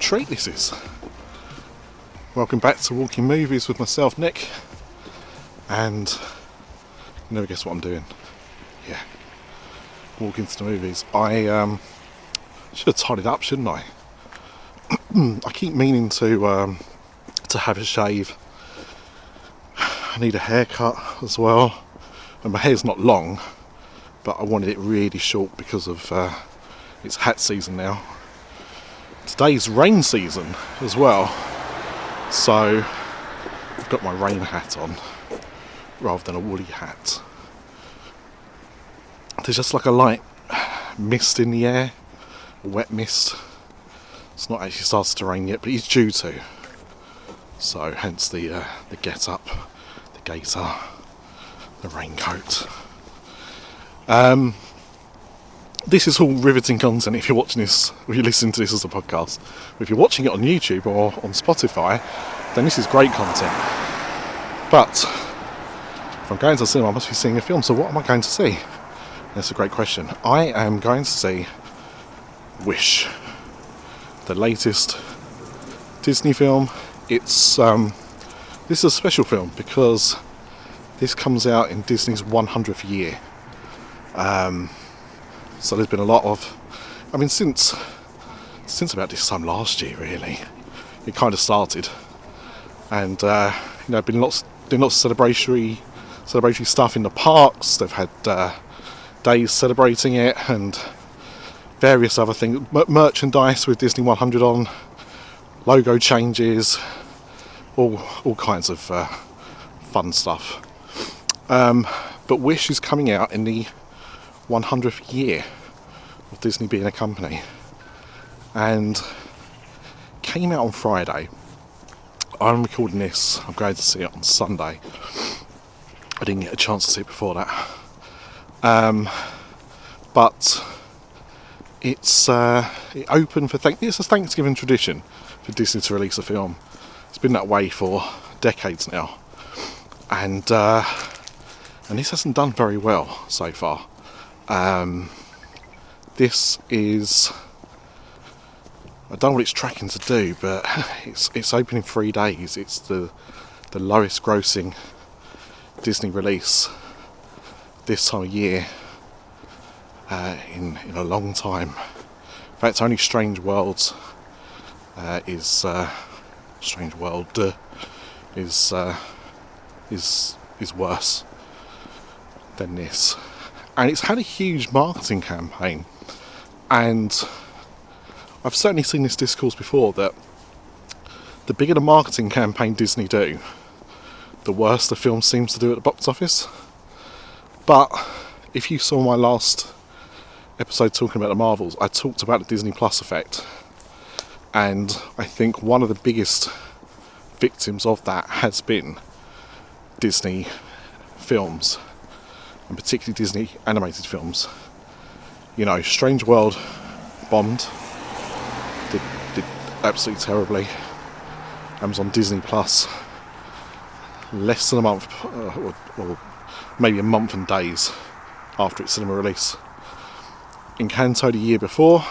treat this is. Welcome back to Walking Movies with myself, Nick. And you never guess what I'm doing. Yeah, walking to the movies. I should have tidied up, shouldn't I? I keep meaning to have a shave. I need a haircut as well. And my hair's not long, but I wanted it really short because of it's hat season now. Today's rain season as well, so I've got my rain hat on rather than a woolly hat. There's just like a light mist in the air, a wet mist. It's not actually started to rain yet, but it's due to. So hence the get up, the gaiter, the raincoat. This is all riveting content if you're watching this, or you're listening to this as a podcast. If you're watching it on YouTube or on Spotify, then this is great content. But if I'm going to the cinema, I must be seeing a film, so what am I going to see? That's a great question. I am going to see Wish, the latest Disney film. It's this is a special film because this comes out in Disney's 100th year. So there's been a lot of, since about this time last year, really, it kind of started, and been lots of celebratory stuff in the parks. They've had days celebrating it and various other things, merchandise with Disney 100 on, logo changes, all kinds of fun stuff. But Wish is coming out in the 100th year of Disney being a company, and came out on Friday. I'm recording this, I'm going to see it on Sunday. I didn't get a chance to see it before that. But it's it opened for it's a Thanksgiving tradition for Disney to release a film. It's been that way for decades now, and this hasn't done very well so far. This is, I don't know what it's tracking to do, but it's open in 3 days. It's the lowest grossing Disney release this time of year in a long time. In fact, only Strange World is worse than this. And it's had a huge marketing campaign, and I've certainly seen this discourse before, that the bigger the marketing campaign Disney do, the worse the film seems to do at the box office. But if you saw my last episode talking about the Marvels, I talked about the Disney Plus effect, and I think one of the biggest victims of that has been Disney films, and particularly Disney animated films. Strange World bombed, did absolutely terribly. Amazon Disney Plus, less than a month, or maybe a month and days after its cinema release. Encanto the year before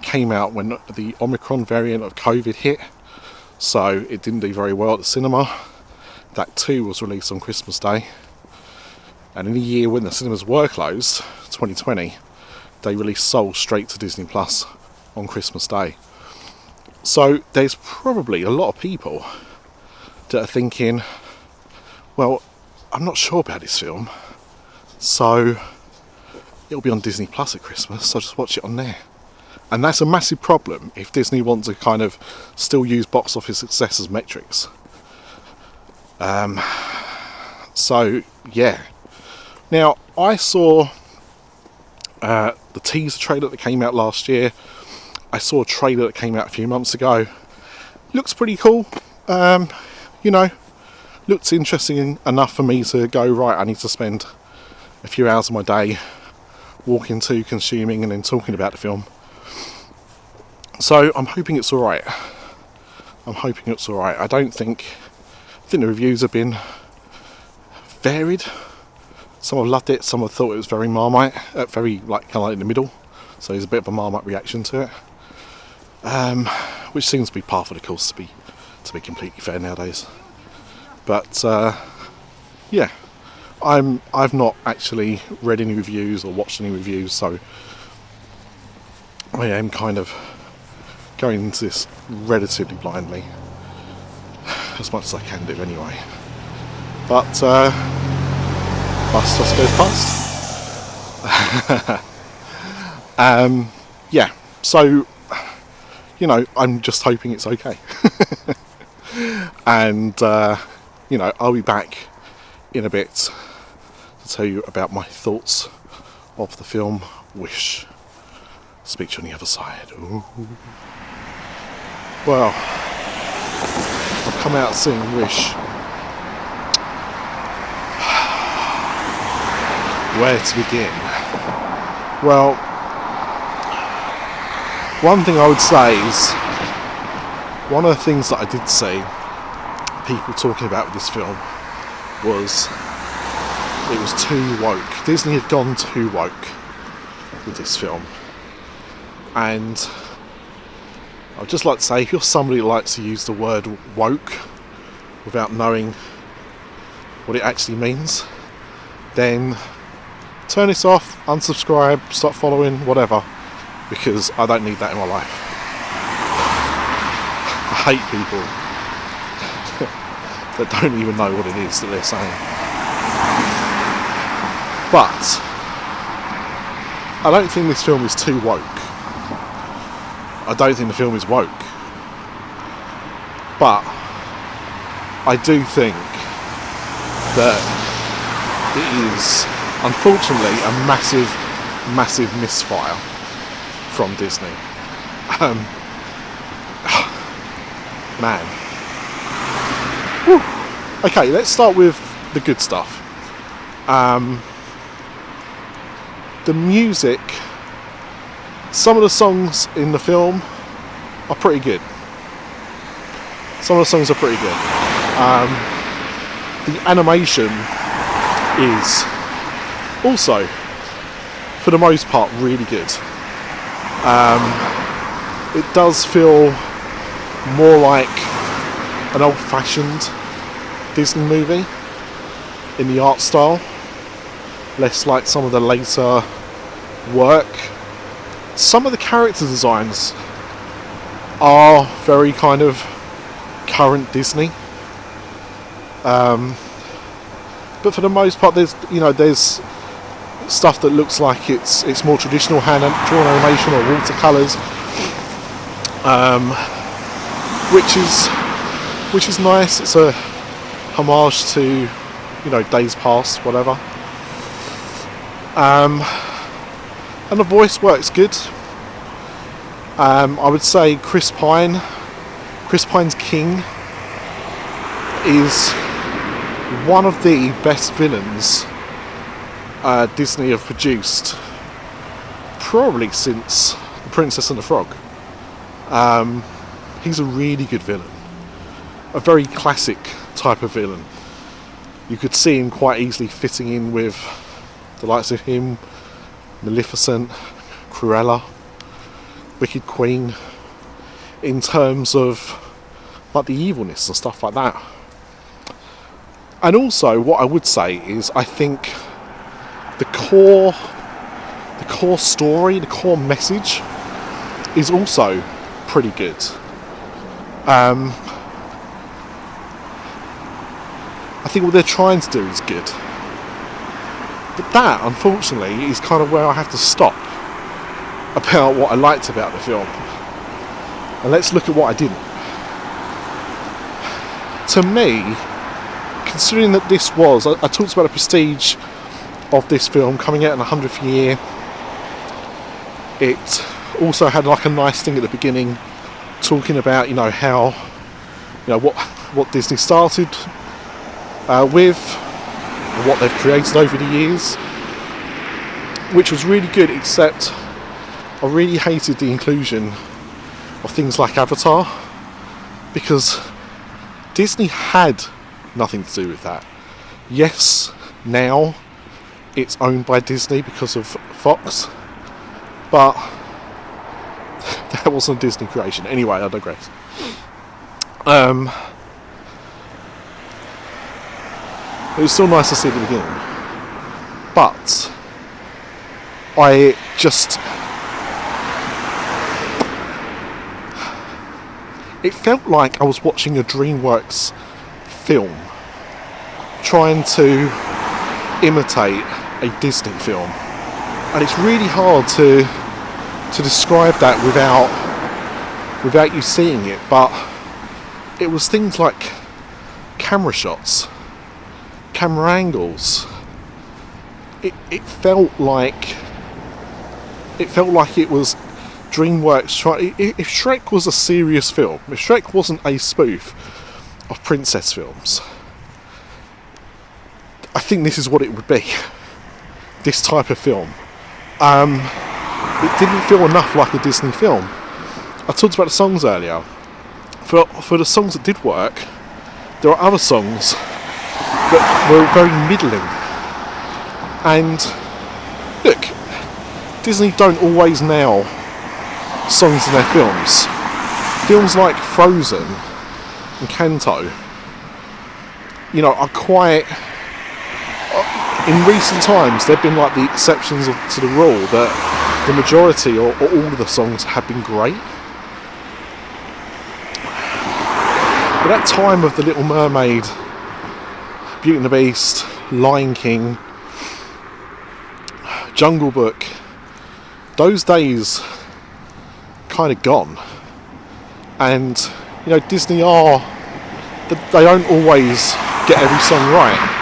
came out when the Omicron variant of COVID hit, so it didn't do very well at the cinema. That too was released on Christmas Day. And in a year when the cinemas were closed, 2020, they released Soul straight to Disney Plus on Christmas Day. So there's probably a lot of people that are thinking, well, I'm not sure about this film, so it'll be on Disney Plus at Christmas, so I'll just watch it on there. And that's a massive problem if Disney wants to kind of still use box office success as metrics. So, yeah. Now, I saw the teaser trailer that came out last year. I saw a trailer that came out a few months ago. Looks pretty cool. Looks interesting enough for me to go, right, I need to spend a few hours of my day walking to, consuming, and then talking about the film. So I'm hoping it's alright. I think the reviews have been varied. Some have loved it, some have thought it was very Marmite, very kind of in the middle. So there's a bit of a Marmite reaction to it. which seems to be par for the course, to be completely fair nowadays. But yeah, I've not actually read any reviews or watched any reviews, so I am kind of going into this relatively blindly, as much as I can do anyway. But bust just goes past. Yeah, so you know, I'm just hoping it's okay. And you know, I'll be back in a bit to tell you about my thoughts of the film Wish. Speak to you on the other side. Ooh. Well, I've come out seeing Wish. Where to begin? Well, one thing I would say is, one of the things that I did see people talking about with this film was it was too woke. Disney had gone too woke with this film. And I'd just like to say, if you're somebody who likes to use the word woke without knowing what it actually means, then turn this off, unsubscribe, stop following, whatever, because I don't need that in my life. I hate people that don't even know what it is that they're saying. But I don't think this film is too woke. I don't think the film is woke. But I do think that it is, unfortunately, a massive misfire from Disney. Man. Whew. Okay, let's start with the good stuff. The music, some of the songs in the film are pretty good. Some of the songs are pretty good. The animation is also, for the most part, really good. It does feel more like an old-fashioned Disney movie in the art style, less like some of the later work. Some of the character designs are very kind of current Disney, but for the most part, there's stuff that looks like it's more traditional hand drawn animation or watercolors, which is nice. It's a homage to, days past, whatever. And the voice works good. I would say Chris Pine's King, is one of the best villains Disney have produced, probably since The Princess and the Frog. He's a really good villain, a very classic type of villain. You could see him quite easily fitting in with the likes of him, Maleficent, Cruella, Wicked Queen, in terms of like the evilness and stuff like that. And also, what I would say is, I think the core story, the core message, is also pretty good. I think what they're trying to do is good. But that, unfortunately, is kind of where I have to stop about what I liked about the film. And let's look at what I didn't. To me, considering that this was, I talked about the prestige of this film coming out in the 100th year. It also had like a nice thing at the beginning, talking about how what Disney started with, and what they've created over the years, which was really good. Except I really hated the inclusion of things like Avatar, because Disney had nothing to do with that. Yes, now it's owned by Disney because of Fox, but That wasn't a Disney creation. Anyway, I digress. It was still nice to see at the beginning. But I just... It felt like I was watching a DreamWorks film trying to imitate a Disney film. And it's really hard to describe that without you seeing it, but it was things like camera shots, camera angles. It felt like it was DreamWorks trying. If Shrek was a serious film, if Shrek wasn't a spoof of princess films, I think this is what it would be. This type of film. It didn't feel enough like a Disney film. I talked about the songs earlier. For the songs that did work, there are other songs that were very middling. And look, Disney don't always nail songs in their films. Films like Frozen and Kanto, you know, are quite... In recent times, they've been like the exceptions to the rule, that the majority or all of the songs have been great. But that time of The Little Mermaid, Beauty and the Beast, Lion King, Jungle Book, those days kind of gone. And, you know, Disney they don't always get every song right.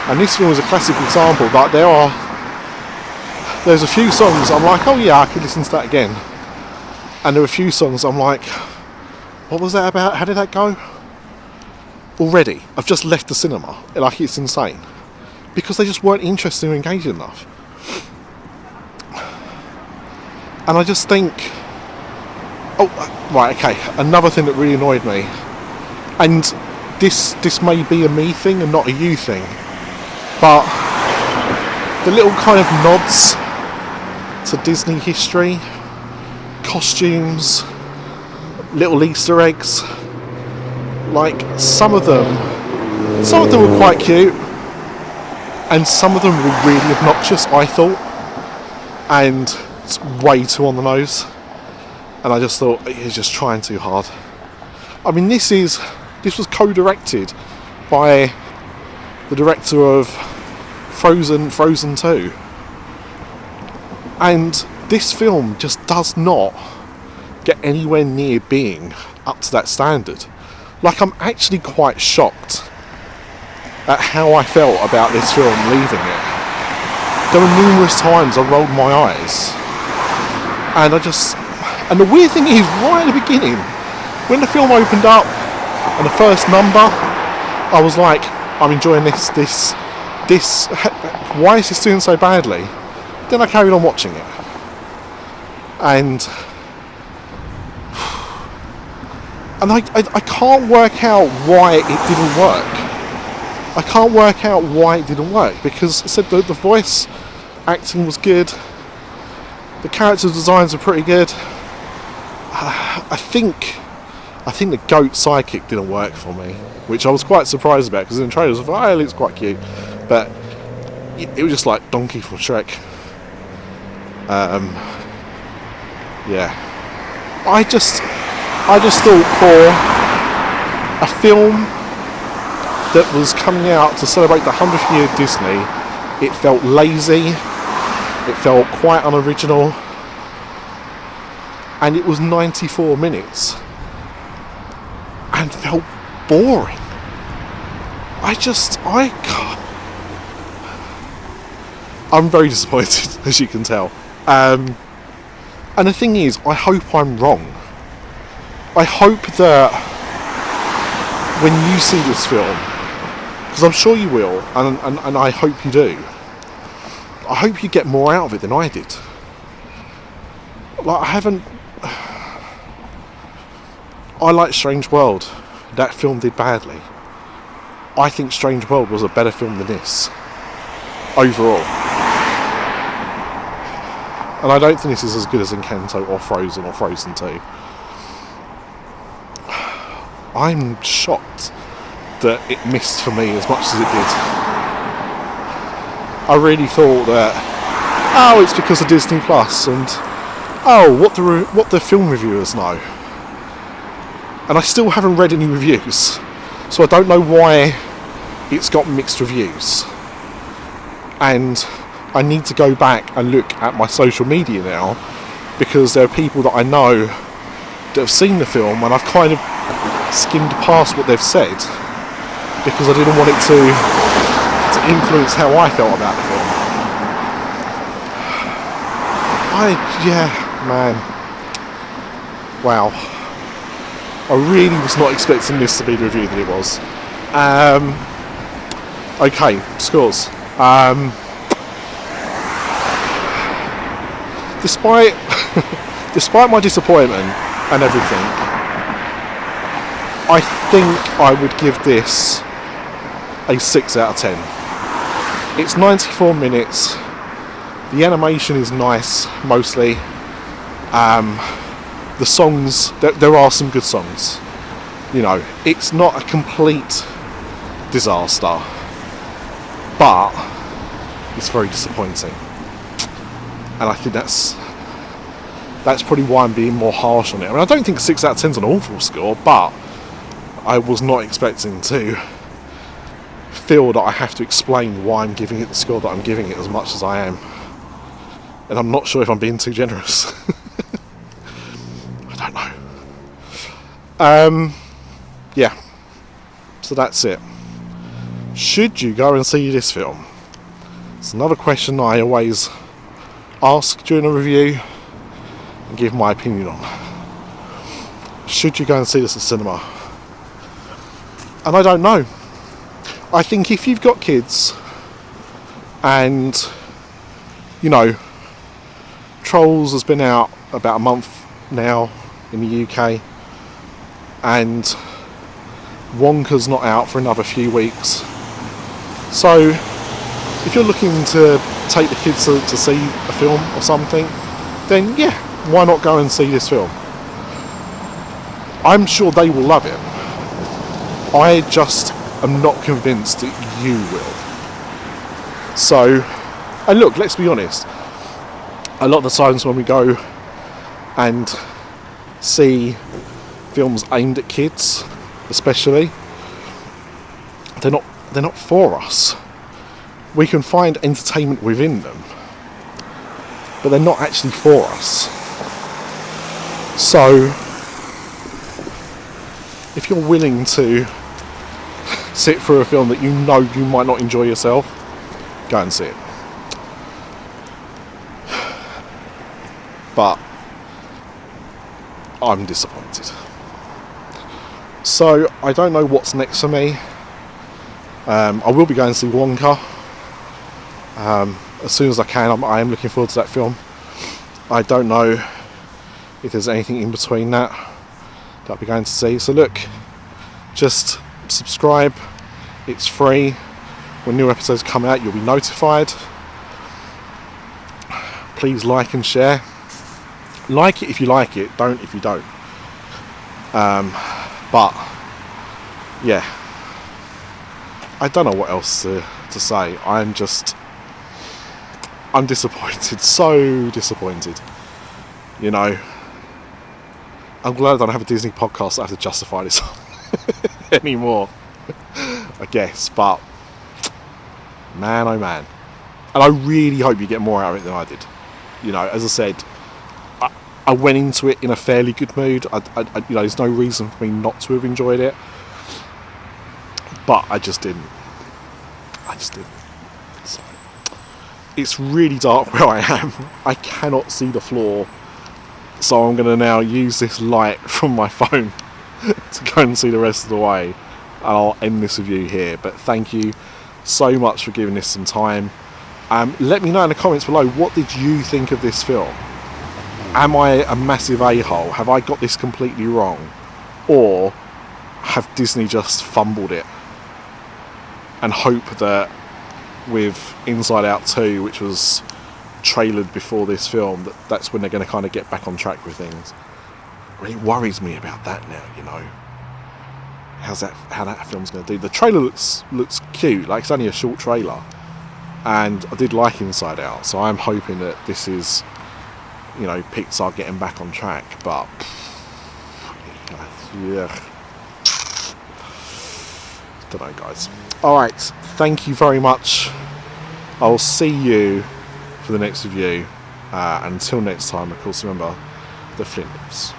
And this film is a classic example. That there's a few songs I'm like, oh yeah, I could listen to that again. And there are a few songs I'm like, what was that about? How did that go? Already, I've just left the cinema. Like, it's insane. Because they just weren't interested or engaged enough. And I just think, oh, right, okay, another thing that really annoyed me, and this may be a me thing and not a you thing, but the little kind of nods to Disney history, costumes, little Easter eggs, like some of them were quite cute, and some of them were really obnoxious, I thought, and it's way too on the nose, and I just thought he's just trying too hard. I mean, this was co-directed by the director of Frozen 2, and this film just does not get anywhere near being up to that standard. Like, I'm actually quite shocked at how I felt about this film leaving it. There were numerous times I rolled my eyes, and the weird thing is, right at the beginning, when the film opened up and the first number, I was like, I'm enjoying this, why is this doing so badly? Then I carried on watching it, and I can't work out why it didn't work. I can't work out why it didn't work, because I said the voice acting was good, the character designs are pretty good. I think the goat sidekick didn't work for me, which I was quite surprised about, because in the trailers I thought, oh, it looks quite cute, but it was just like Donkey from Shrek. Yeah, I just thought, for a film that was coming out to celebrate the 100th year of Disney, it felt lazy, it felt quite unoriginal, and it was 94 minutes and felt boring. I'm very disappointed, as you can tell. And the thing is, I hope I'm wrong. I hope that when you see this film, because I'm sure you will, and I hope you do, I hope you get more out of it than I did. Like, I like Strange World. That film did badly. I think Strange World was a better film than this, overall. And I don't think this is as good as Encanto or Frozen 2. I'm shocked that it missed for me as much as it did. I really thought that, it's because of Disney Plus, and what the film reviewers know. And I still haven't read any reviews, so I don't know why it's got mixed reviews. And I need to go back and look at my social media now, because there are people that I know that have seen the film, and I've kind of skimmed past what they've said because I didn't want it to influence how I felt about the film. Man. Wow. I really was not expecting this to be the review that it was. Okay, scores. Despite my disappointment and everything, I think I would give this a 6 out of 10. It's 94 minutes. The animation is nice, mostly. The songs, there are some good songs. You know, it's not a complete disaster, but it's very disappointing. And I think that's probably why I'm being more harsh on it. I mean, I don't think 6 out of 10 is an awful score, but I was not expecting to feel that I have to explain why I'm giving it the score that I'm giving it as much as I am. And I'm not sure if I'm being too generous. I don't know. Yeah. So that's it. Should you go and see this film? It's another question I always ask during a review and give my opinion on. Should you go and see this at cinema? And I don't know. I think if you've got kids and, you know, Trolls has been out about a month now in the UK, and Wonka's not out for another few weeks. So if you're looking to take the kids to see a film or something, then yeah, why not go and see this film? I'm sure they will love it. I just am not convinced that you will. So, and look, let's be honest, a lot of the times when we go and see films aimed at kids, especially, they're not for us. We can find entertainment within them, but they're not actually for us. So if you're willing to sit through a film that you know you might not enjoy yourself, go and see it. But I'm disappointed. So I don't know what's next for me. I will be going to see Wonka as soon as I can. I am looking forward to that film. I don't know if there's anything in between that I'll be going to see. So look, just subscribe. It's free. When new episodes come out, you'll be notified. Please like and share. Like it if you like it, don't if you don't. But yeah, I don't know what else to say. I'm disappointed, so disappointed. You know, I'm glad I don't have a Disney podcast that I have to justify this anymore, I guess. But man, oh man. And I really hope you get more out of it than I did. You know, as I said, I went into it in a fairly good mood. You know, there's no reason for me not to have enjoyed it. But I just didn't. So, it's really dark where I am. I cannot see the floor. So I'm going to now use this light from my phone to go and see the rest of the way. And I'll end this review here. But thank you so much for giving this some time. Let me know in the comments below, what did you think of this film? Am I a massive a-hole? Have I got this completely wrong? Or have Disney just fumbled it? And hope that with Inside Out 2, which was trailered before this film, that's when they're going to kind of get back on track with things. It really worries me about that now, you know. How that film's going to do. The trailer looks cute, like it's only a short trailer, and I did like Inside Out, so I'm hoping that this is, you know, Pixar getting back on track, but yeah, don't know, guys. Alright, thank you very much. I'll see you for the next review. Until next time, of course, remember, the Flint lives.